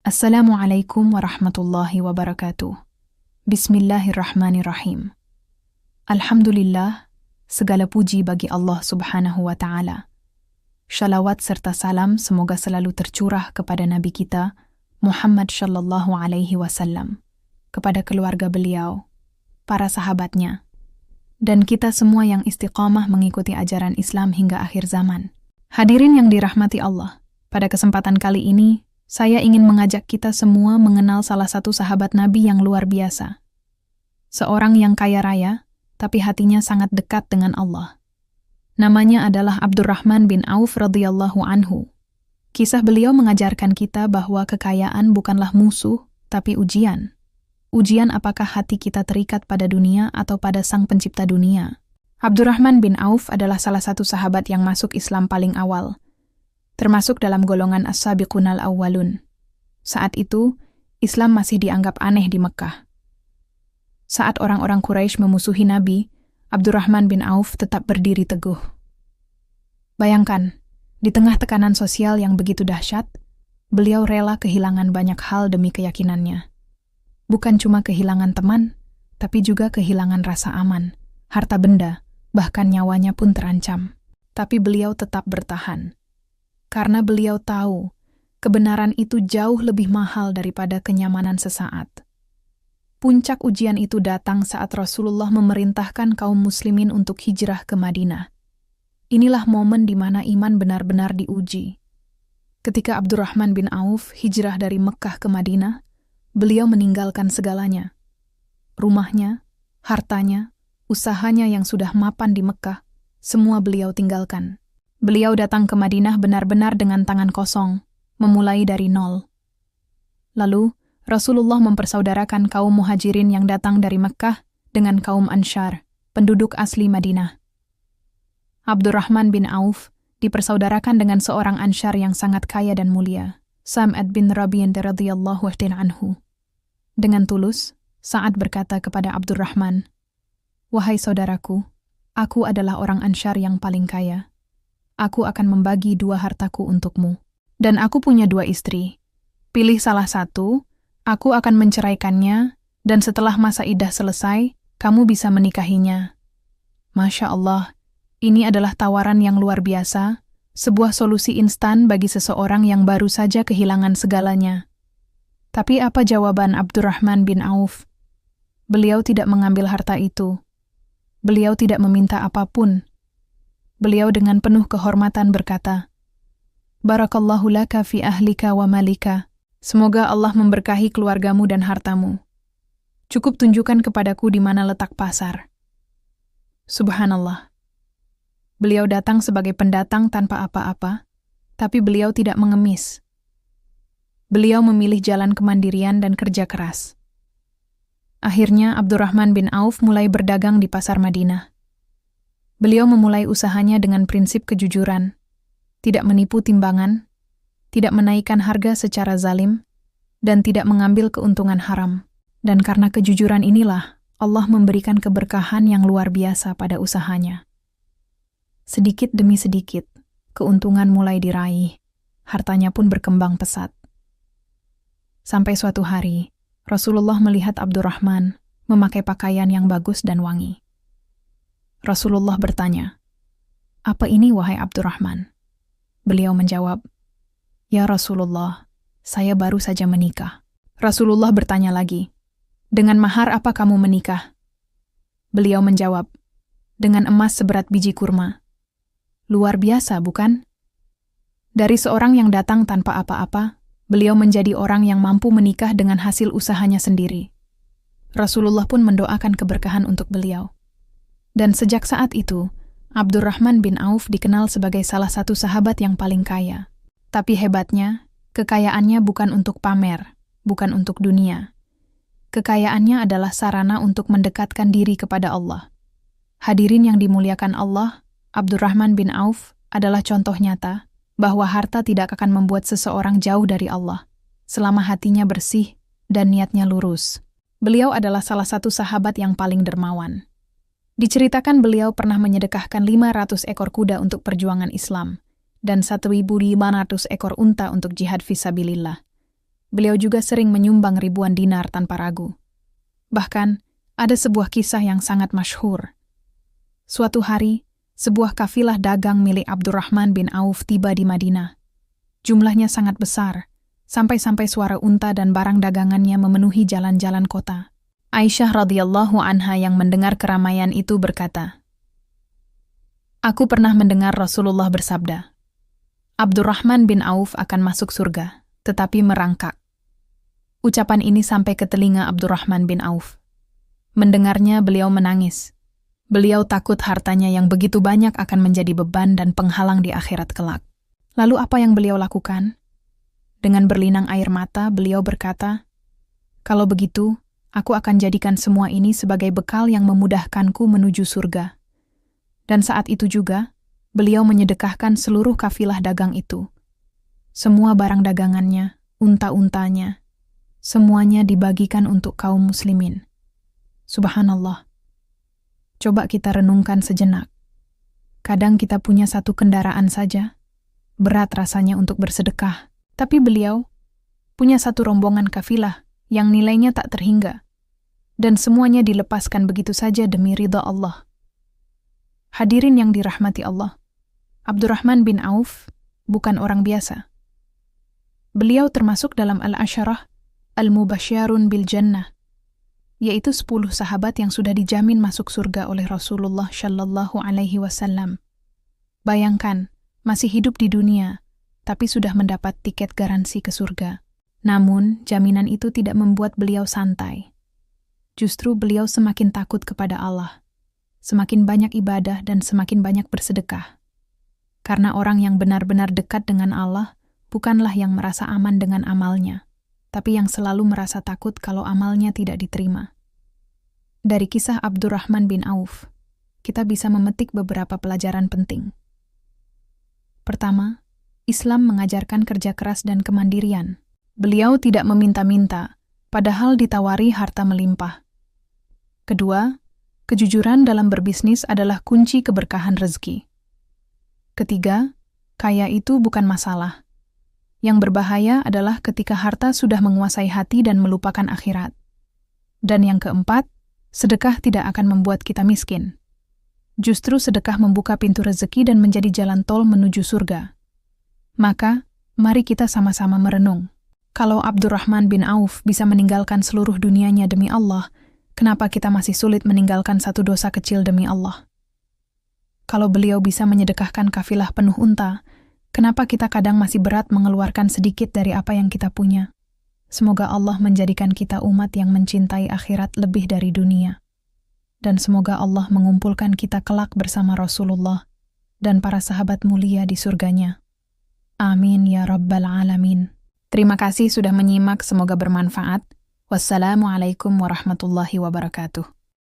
Assalamualaikum warahmatullahi wabarakatuh. Bismillahirrahmanirrahim. Alhamdulillah, segala puji bagi Allah Subhanahu wa Ta'ala. Shalawat serta salam semoga selalu tercurah kepada Nabi kita, Muhammad Shallallahu Alaihi Wasallam, kepada keluarga beliau, para sahabatnya, dan kita semua yang istiqamah mengikuti ajaran Islam hingga akhir zaman. Hadirin yang dirahmati Allah, pada kesempatan kali ini, saya ingin mengajak kita semua mengenal salah satu sahabat Nabi yang luar biasa. Seorang yang kaya raya, tapi hatinya sangat dekat dengan Allah. Namanya adalah Abdurrahman bin Auf radhiyallahu anhu. Kisah beliau mengajarkan kita bahwa kekayaan bukanlah musuh, tapi ujian. Ujian apakah hati kita terikat pada dunia atau pada Sang Pencipta dunia. Abdurrahman bin Auf adalah salah satu sahabat yang masuk Islam paling awal, termasuk dalam golongan as-sabiqunal awwalun. Saat itu, Islam masih dianggap aneh di Mekkah. Saat orang-orang Quraisy memusuhi Nabi, Abdurrahman bin Auf tetap berdiri teguh. Bayangkan, di tengah tekanan sosial yang begitu dahsyat, beliau rela kehilangan banyak hal demi keyakinannya. Bukan cuma kehilangan teman, tapi juga kehilangan rasa aman, harta benda, bahkan nyawanya pun terancam. Tapi beliau tetap bertahan. Karena beliau tahu, kebenaran itu jauh lebih mahal daripada kenyamanan sesaat. Puncak ujian itu datang saat Rasulullah memerintahkan kaum muslimin untuk hijrah ke Madinah. Inilah momen di mana iman benar-benar diuji. Ketika Abdurrahman bin Auf hijrah dari Mekkah ke Madinah, beliau meninggalkan segalanya. Rumahnya, hartanya, usahanya yang sudah mapan di Mekkah, semua beliau tinggalkan. Beliau datang ke Madinah benar-benar dengan tangan kosong, memulai dari nol. Lalu, Rasulullah mempersaudarakan kaum muhajirin yang datang dari Mekkah dengan kaum Ansyar, penduduk asli Madinah. Abdurrahman bin Auf dipersaudarakan dengan seorang Ansyar yang sangat kaya dan mulia, Sa'ad bin Rabi'in radhiyallahu anhu. Dengan tulus, Sa'ad berkata kepada Abdurrahman, "Wahai saudaraku, aku adalah orang Ansyar yang paling kaya. Aku akan membagi 2 hartaku untukmu. Dan aku punya 2 istri. Pilih salah satu, aku akan menceraikannya, dan setelah masa iddah selesai, kamu bisa menikahinya." Masya Allah, ini adalah tawaran yang luar biasa, sebuah solusi instan bagi seseorang yang baru saja kehilangan segalanya. Tapi apa jawaban Abdurrahman bin Auf? Beliau tidak mengambil harta itu. Beliau tidak meminta apapun. Beliau dengan penuh kehormatan berkata, "Barakallahu laka fi ahlika wa malika. Semoga Allah memberkahi keluargamu dan hartamu. Cukup tunjukkan kepadaku di mana letak pasar." Subhanallah. Beliau datang sebagai pendatang tanpa apa-apa, tapi beliau tidak mengemis. Beliau memilih jalan kemandirian dan kerja keras. Akhirnya Abdurrahman bin Auf mulai berdagang di pasar Madinah. Beliau memulai usahanya dengan prinsip kejujuran, tidak menipu timbangan, tidak menaikkan harga secara zalim, dan tidak mengambil keuntungan haram. Dan karena kejujuran inilah, Allah memberikan keberkahan yang luar biasa pada usahanya. Sedikit demi sedikit, keuntungan mulai diraih, hartanya pun berkembang pesat. Sampai suatu hari, Rasulullah melihat Abdurrahman memakai pakaian yang bagus dan wangi. Rasulullah bertanya, "Apa ini wahai Abdurrahman?" Beliau menjawab, "Ya Rasulullah, saya baru saja menikah." Rasulullah bertanya lagi, "Dengan mahar apa kamu menikah?" Beliau menjawab, "Dengan emas seberat biji kurma." Luar biasa, bukan? Dari seorang yang datang tanpa apa-apa, beliau menjadi orang yang mampu menikah dengan hasil usahanya sendiri. Rasulullah pun mendoakan keberkahan untuk beliau. Dan sejak saat itu, Abdurrahman bin Auf dikenal sebagai salah satu sahabat yang paling kaya. Tapi hebatnya, kekayaannya bukan untuk pamer, bukan untuk dunia. Kekayaannya adalah sarana untuk mendekatkan diri kepada Allah. Hadirin yang dimuliakan Allah, Abdurrahman bin Auf adalah contoh nyata bahwa harta tidak akan membuat seseorang jauh dari Allah, selama hatinya bersih dan niatnya lurus. Beliau adalah salah satu sahabat yang paling dermawan. Diceritakan beliau pernah menyedekahkan 500 ekor kuda untuk perjuangan Islam, dan 1.500 ekor unta untuk jihad fisabilillah. Beliau juga sering menyumbang ribuan dinar tanpa ragu. Bahkan, ada sebuah kisah yang sangat masyhur. Suatu hari, sebuah kafilah dagang milik Abdurrahman bin Auf tiba di Madinah. Jumlahnya sangat besar, sampai-sampai suara unta dan barang dagangannya memenuhi jalan-jalan kota. Aisyah radhiyallahu anha yang mendengar keramaian itu berkata, "Aku pernah mendengar Rasulullah bersabda, Abdurrahman bin Auf akan masuk surga, tetapi merangkak." Ucapan ini sampai ke telinga Abdurrahman bin Auf. Mendengarnya beliau menangis. Beliau takut hartanya yang begitu banyak akan menjadi beban dan penghalang di akhirat kelak. Lalu apa yang beliau lakukan? Dengan berlinang air mata, beliau berkata, "Kalau begitu, aku akan jadikan semua ini sebagai bekal yang memudahkanku menuju surga." Dan saat itu juga, beliau menyedekahkan seluruh kafilah dagang itu. Semua barang dagangannya, unta-untanya, semuanya dibagikan untuk kaum muslimin. Subhanallah. Coba kita renungkan sejenak. Kadang kita punya satu kendaraan saja, berat rasanya untuk bersedekah. Tapi beliau punya satu rombongan kafilah yang nilainya tak terhingga, dan semuanya dilepaskan begitu saja demi ridha Allah. Hadirin yang dirahmati Allah, Abdurrahman bin Auf bukan orang biasa. Beliau termasuk dalam al-asyarah al-mubasysyarun bil jannah, yaitu 10 sahabat yang sudah dijamin masuk surga oleh Rasulullah Shallallahu Alaihi Wasallam. Bayangkan, masih hidup di dunia, tapi sudah mendapat tiket garansi ke surga. Namun, jaminan itu tidak membuat beliau santai. Justru beliau semakin takut kepada Allah, semakin banyak ibadah dan semakin banyak bersedekah. Karena orang yang benar-benar dekat dengan Allah bukanlah yang merasa aman dengan amalnya, tapi yang selalu merasa takut kalau amalnya tidak diterima. Dari kisah Abdurrahman bin Auf, kita bisa memetik beberapa pelajaran penting. Pertama, Islam mengajarkan kerja keras dan kemandirian. Beliau tidak meminta-minta, padahal ditawari harta melimpah. Kedua, kejujuran dalam berbisnis adalah kunci keberkahan rezeki. Ketiga, kaya itu bukan masalah. Yang berbahaya adalah ketika harta sudah menguasai hati dan melupakan akhirat. Dan yang keempat, sedekah tidak akan membuat kita miskin. Justru sedekah membuka pintu rezeki dan menjadi jalan tol menuju surga. Maka, mari kita sama-sama merenung. Kalau Abdurrahman bin Auf bisa meninggalkan seluruh dunianya demi Allah, kenapa kita masih sulit meninggalkan satu dosa kecil demi Allah? Kalau beliau bisa menyedekahkan kafilah penuh unta, kenapa kita kadang masih berat mengeluarkan sedikit dari apa yang kita punya? Semoga Allah menjadikan kita umat yang mencintai akhirat lebih dari dunia. Dan semoga Allah mengumpulkan kita kelak bersama Rasulullah dan para sahabat mulia di surganya. Amin ya Rabbal Alamin. Terima kasih sudah menyimak, semoga bermanfaat. Wassalamualaikum warahmatullahi wabarakatuh.